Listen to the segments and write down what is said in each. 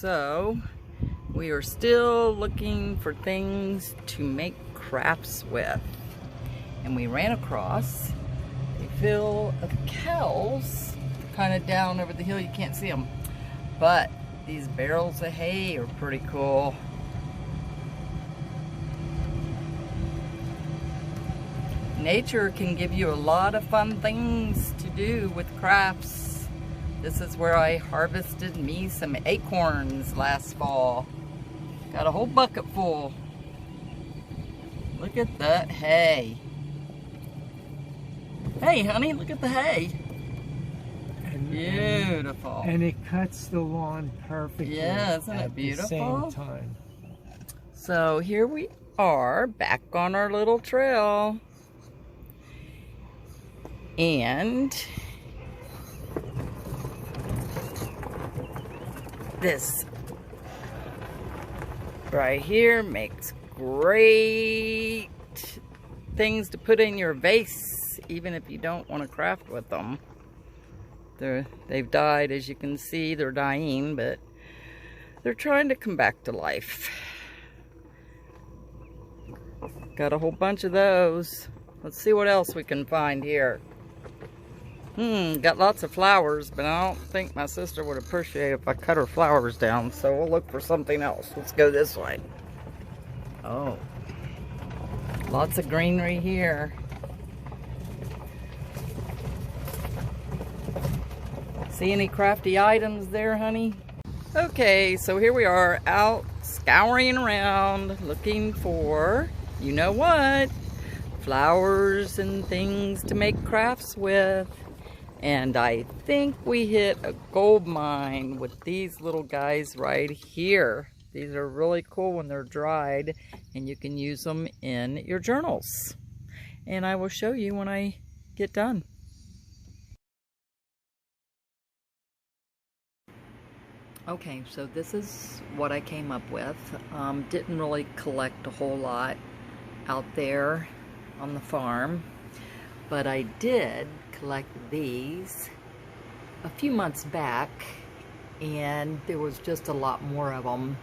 So we are still looking for things to make crafts with. And we ran across a field of cows, kind of down over the hill. You can't see them, but these barrels of hay are pretty cool. Nature can give you a lot of fun things to do with crafts. This is where I harvested me some acorns last fall. Got a whole bucket full. Look at that hay. Hey honey, look at the hay. Beautiful. And it cuts the lawn perfectly. Yeah, isn't it beautiful? At the same time. So here we are back on our little trail. And this right here makes great things to put in your vase, even if you don't want to craft with them. They've died, as you can see. They're dying, but they're trying to come back to life. Got a whole bunch of those. Let's see what else we can find here. Got lots of flowers, but I don't think my sister would appreciate if I cut her flowers down, so we'll look for something else. Let's go this way. Oh, lots of greenery here. See any crafty items there, honey? Okay, so here we are out scouring around looking for, you know what, flowers and things to make crafts with. And I think we hit a gold mine with these little guys right here. These are really cool when they're dried, and you can use them in your journals. And I will show you when I get done. Okay, so this is what I came up with. Didn't really collect a whole lot out there on the farm, but I did collect these a few months back, and there was just a lot more of them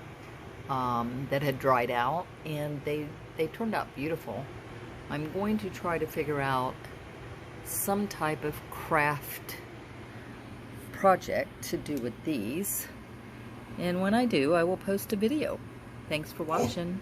that had dried out, and they turned out beautiful. I'm going to try to figure out some type of craft project to do with these, and when I do, I will post a video. Thanks for watching.